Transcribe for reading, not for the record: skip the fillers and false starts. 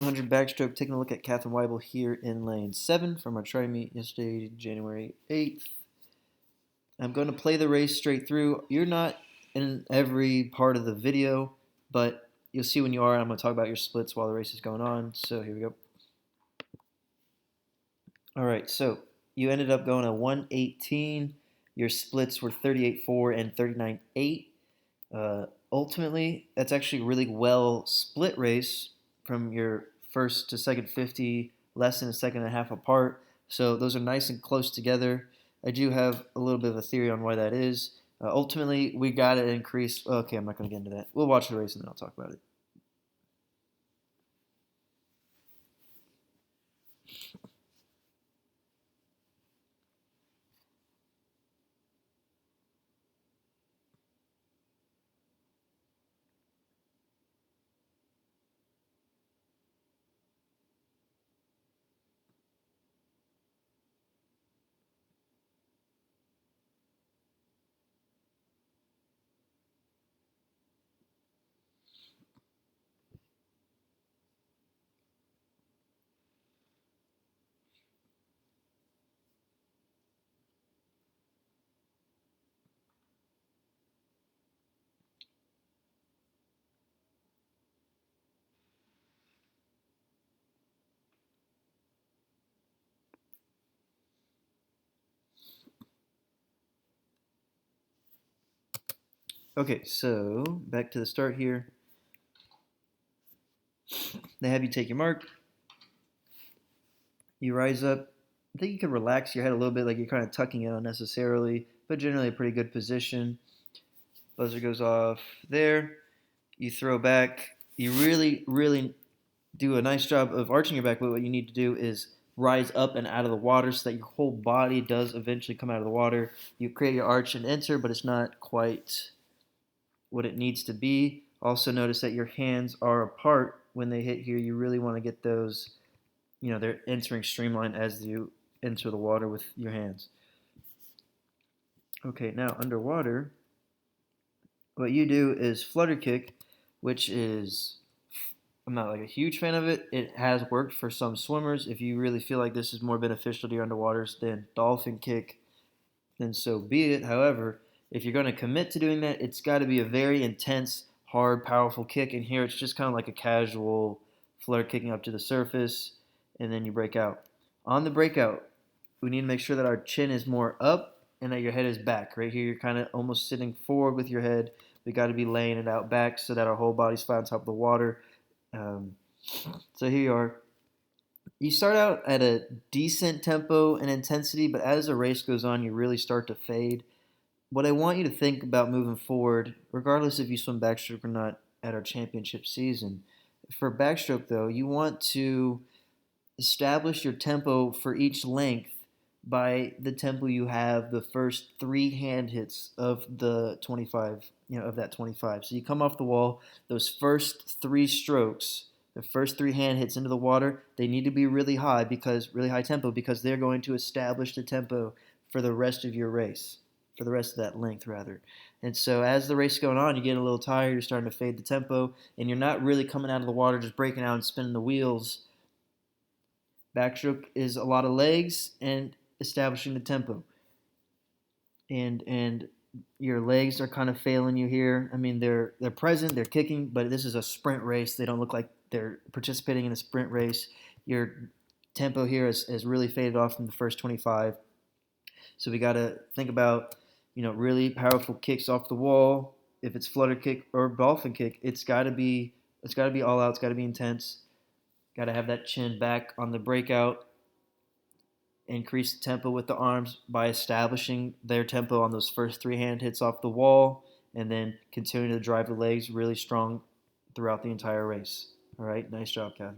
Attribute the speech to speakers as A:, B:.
A: 100 backstroke, taking a look at Catherine Waibel here in lane 7 from our try meet yesterday, January 8th. I'm going to play the race straight through. You're not in every part of the video, but you'll see when you are. I'm going to talk about your splits while the race is going on. So here we go. All right, so you ended up going a 118. Your splits were 38.4 and 39.8. Ultimately, that's actually a really well split race from your first to second 50, less than a second and a half apart. So those are nice and close together. I do have a little bit of a theory on why that is. Ultimately, we got to increase. Okay, I'm not going to get into that. We'll watch the race and then I'll talk about it. Okay, so back to the start here. They have you take your mark. You rise up. I think you can relax your head a little bit, like you're kind of tucking it unnecessarily, but generally a pretty good position. Buzzer goes off there. You throw back. You really do a nice job of arching your back, but what you need to do is rise up and out of the water so that your whole body does eventually come out of the water. You create your arch and enter, but it's not quite what it needs to be. Also notice that your hands are apart when they hit here. You really want to get those, they're entering streamline as you enter the water with your hands. Okay, now underwater, what you do is flutter kick, which is, I'm not like a huge fan of it. It has worked for some swimmers. If you really feel like this is more beneficial to your underwaters than dolphin kick, then so be it. However, if you're going to commit to doing that, it's got to be a very intense, hard, powerful kick. And here it's just kind of like a casual flutter kicking up to the surface, and then you break out. On the breakout, we need to make sure that our chin is more up and that your head is back. Right here, you're kind of almost sitting forward with your head. We got to be laying it out back so that our whole body's flat on top of the water. Um, so here you are. You start out at a decent tempo and intensity, but as the race goes on, you really start to fade. What I want you to think about moving forward, regardless if you swim backstroke or not at our championship season, for backstroke though, you want to establish your tempo for each length by the tempo you have the first 3 hand hits of the 25, of that 25. So you come off the wall, those first 3 strokes, the first 3 hand hits into the water, they need to be really high really high tempo because they're going to establish the tempo for the rest of your race, for the rest of that length rather. And so as the race is going on, you get a little tired, you're starting to fade the tempo, and you're not really coming out of the water just breaking out and spinning the wheels. Backstroke is a lot of legs and establishing the tempo. And your legs are kind of failing you here. I mean, they're present, they're kicking, but this is a sprint race. They don't look like they're participating in a sprint race. Your tempo here has really faded off from the first 25. So we got to think about, really powerful kicks off the wall. If it's flutter kick or dolphin kick, it's got to be all out. It's got to be intense. Got to have that chin back on the breakout. Increase the tempo with the arms by establishing their tempo on those first 3 hand hits off the wall, and then continue to drive the legs really strong throughout the entire race. All right, nice job, Kathy.